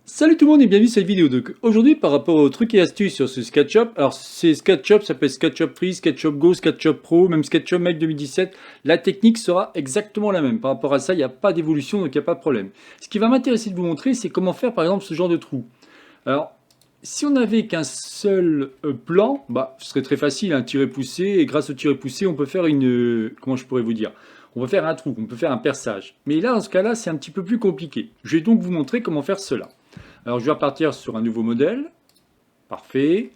Salut tout le monde et bienvenue sur cette vidéo. Donc aujourd'hui par rapport aux trucs et astuces sur ce SketchUp, alors c'est SketchUp, ça peut être SketchUp Free, SketchUp Go, SketchUp Pro, même SketchUp Make 2017, la technique sera exactement la même. Par rapport à ça, il n'y a pas d'évolution, donc il n'y a pas de problème. Ce qui va m'intéresser de vous montrer, c'est comment faire par exemple ce genre de trou. Alors, si on n'avait qu'un seul plan, ce serait très facile, un tiret poussé, et grâce au tiret poussé, on peut faire comment je pourrais vous dire? On peut faire un trou, on peut faire un perçage. Mais là, dans ce cas-là, c'est un petit peu plus compliqué. Je vais donc vous montrer comment faire cela. Alors je vais repartir sur un nouveau modèle. Parfait.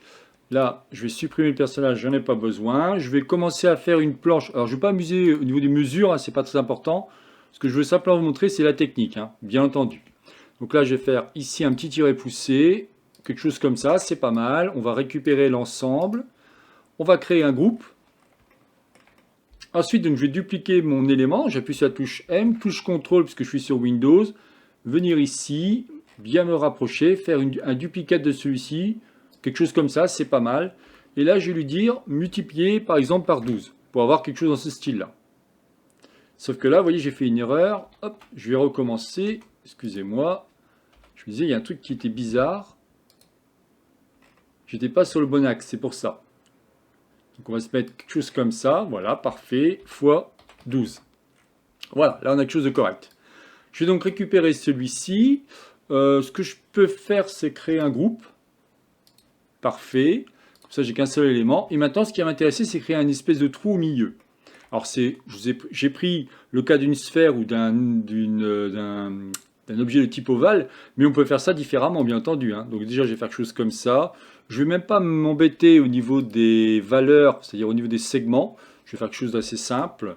Là, je vais supprimer le personnage, j'en ai pas besoin. Je vais commencer à faire une planche. Alors je ne vais pas amuser au niveau des mesures, hein, c'est pas très important. Ce que je veux simplement vous montrer, c'est la technique, hein, bien entendu. Donc là, je vais faire ici un petit tiret poussé, quelque chose comme ça, c'est pas mal. On va récupérer l'ensemble. On va créer un groupe. Ensuite, donc, je vais dupliquer mon élément. J'appuie sur la touche M, touche CTRL puisque je suis sur Windows. Venir ici, bien me rapprocher, faire un duplicate de celui-ci, quelque chose comme ça, c'est pas mal. Et là, je vais lui dire multiplier par exemple par 12, pour avoir quelque chose dans ce style-là. Sauf que là, vous voyez, j'ai fait une erreur. Hop, je vais recommencer. Excusez-moi. Je me disais, il y a un truc qui était bizarre. J'étais pas sur le bon axe, c'est pour ça. Donc on va se mettre quelque chose comme ça. Voilà, parfait. Fois 12. Voilà, là on a quelque chose de correct. Je vais donc récupérer celui-ci. Ce que je peux faire, c'est créer un groupe. Parfait. Comme ça, j'ai qu'un seul élément. Et maintenant, ce qui va m'intéresser, c'est créer un espèce de trou au milieu. Alors, j'ai pris le cas d'une sphère ou d'un objet de type ovale, mais on peut faire ça différemment, bien entendu, hein. Donc déjà, je vais faire quelque chose comme ça. Je ne vais même pas m'embêter au niveau des valeurs, c'est-à-dire au niveau des segments. Je vais faire quelque chose d'assez simple.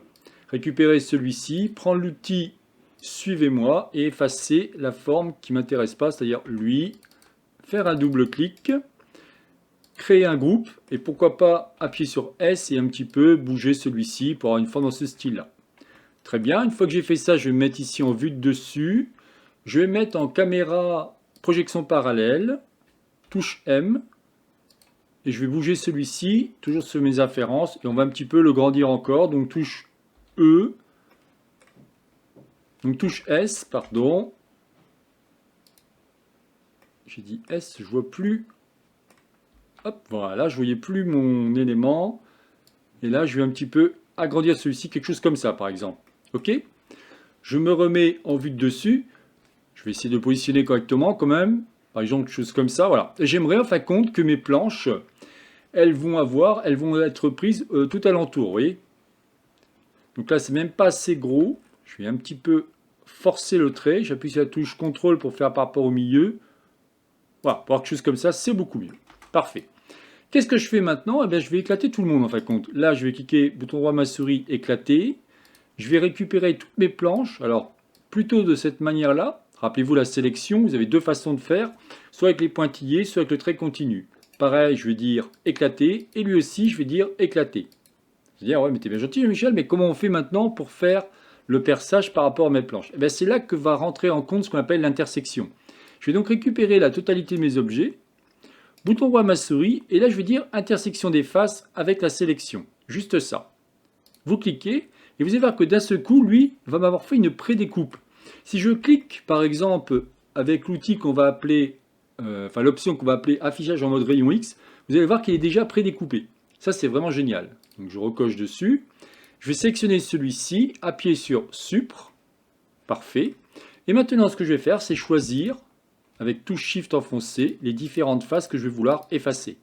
Récupérer celui-ci, prendre l'outil suivez-moi et effacer la forme qui ne m'intéresse pas, c'est-à-dire lui, faire un double clic, créer un groupe et pourquoi pas appuyer sur S et un petit peu bouger celui-ci pour avoir une forme dans ce style-là. Très bien, une fois que j'ai fait ça, je vais me mettre ici en vue de dessus. Je vais mettre en caméra projection parallèle, touche M, et je vais bouger celui-ci, toujours sur mes afférences, et on va un petit peu le grandir encore, donc touche E, donc touche S, pardon. J'ai dit S, je vois plus. Hop, voilà, je voyais plus mon élément. Et là, je vais un petit peu agrandir celui-ci, quelque chose comme ça, par exemple. Ok? Je me remets en vue de dessus. Je vais essayer de positionner correctement quand même. Par exemple, quelque chose comme ça, voilà. J'aimerais en fin de compte que mes planches, elles vont être prises tout alentour, vous voyez? Donc là, c'est même pas assez gros. Je vais un petit peu forcer le trait. J'appuie sur la touche CTRL pour faire par rapport au milieu. Voilà, pour avoir quelque chose comme ça, c'est beaucoup mieux. Parfait. Qu'est-ce que je fais maintenant? Eh bien, je vais éclater tout le monde en fin de compte. Là, je vais cliquer bouton droit ma souris, éclater. Je vais récupérer toutes mes planches. Alors, plutôt de cette manière-là. Rappelez-vous la sélection, vous avez deux façons de faire. Soit avec les pointillés, soit avec le trait continu. Pareil, je vais dire éclater. Et lui aussi, je vais dire éclater. Je vais dire, ouais, mais t'es bien gentil, Michel, mais comment on fait maintenant pour faire le perçage par rapport à mes planches? Eh bien, c'est là que va rentrer en compte ce qu'on appelle l'intersection. Je vais donc récupérer la totalité de mes objets. Bouton droit à ma souris, et là je vais dire intersection des faces avec la sélection. Juste ça. Vous cliquez, et vous allez voir que d'un seul coup, lui, va m'avoir fait une pré-découpe. Si je clique, par exemple, avec l'outil qu'on va appeler, l'option qu'on va appeler affichage en mode rayon X, vous allez voir qu'il est déjà pré-découpé. Ça, c'est vraiment génial. Donc je recoche dessus. Je vais sélectionner celui-ci, appuyer sur Supr. Parfait. Et maintenant, ce que je vais faire, c'est choisir avec touche Shift enfoncé, les différentes faces que je vais vouloir effacer.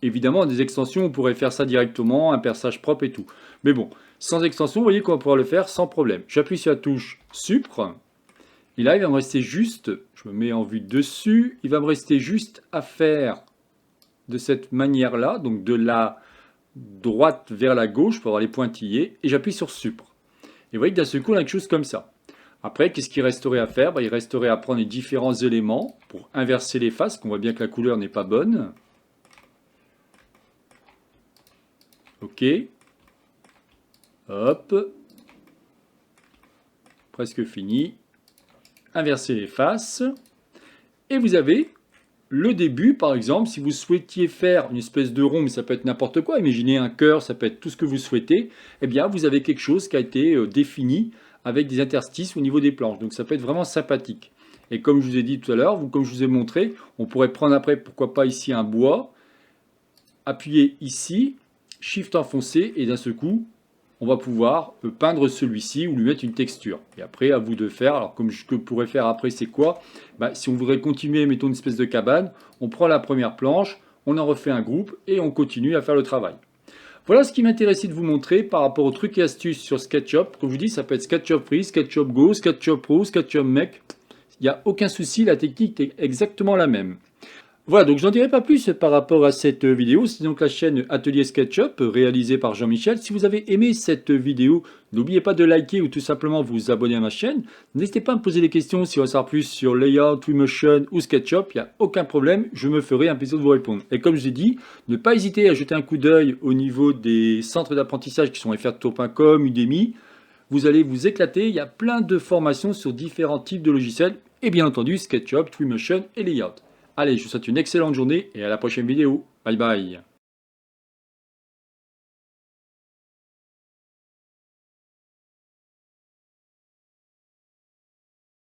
Évidemment, des extensions, on pourrait faire ça directement, un perçage propre et tout. Mais bon, sans extension, vous voyez qu'on va pouvoir le faire sans problème. J'appuie sur la touche Supr, et là, il va me rester juste, je me mets en vue dessus, il va me rester juste à faire de cette manière-là, donc de la droite vers la gauche pour avoir les pointillés, et j'appuie sur Supr. Et vous voyez que d'un seul coup, on a quelque chose comme ça. Après, qu'est-ce qu'il resterait à faire? Il resterait à prendre les différents éléments pour inverser les faces, qu'on voit bien que la couleur n'est pas bonne. Ok. Hop. Presque fini. Inverser les faces. Et vous avez le début, par exemple, si vous souhaitiez faire une espèce de rond, mais ça peut être n'importe quoi, imaginez un cœur, ça peut être tout ce que vous souhaitez, eh bien, vous avez quelque chose qui a été défini avec des interstices au niveau des planches. Donc ça peut être vraiment sympathique. Et comme je vous ai dit tout à l'heure, comme je vous ai montré, on pourrait prendre après, pourquoi pas ici un bois, appuyer ici, Shift enfoncé, et d'un seul coup, on va pouvoir peindre celui-ci ou lui mettre une texture. Et après, à vous de faire. Alors, comme je pourrais faire après, c'est quoi? Si on voudrait continuer, mettons une espèce de cabane, on prend la première planche, on en refait un groupe et on continue à faire le travail. Voilà ce qui m'intéressait de vous montrer par rapport aux trucs et astuces sur SketchUp. Comme je vous dis, ça peut être SketchUp Free, SketchUp Go, SketchUp Pro, SketchUp Make. Il n'y a aucun souci, la technique est exactement la même. Voilà, donc je n'en dirai pas plus par rapport à cette vidéo. C'est donc la chaîne Atelier SketchUp réalisée par Jean-Michel. Si vous avez aimé cette vidéo, n'oubliez pas de liker ou tout simplement vous abonner à ma chaîne. N'hésitez pas à me poser des questions si on veut savoir plus sur Layout, Twinmotion ou SketchUp. Il n'y a aucun problème, je me ferai un plaisir de vous répondre. Et comme je vous ai dit, ne pas hésiter à jeter un coup d'œil au niveau des centres d'apprentissage qui sont frtour.com, Udemy. Vous allez vous éclater, il y a plein de formations sur différents types de logiciels. Et bien entendu, SketchUp, Twinmotion et Layout. Allez, je vous souhaite une excellente journée et à la prochaine vidéo. Bye bye.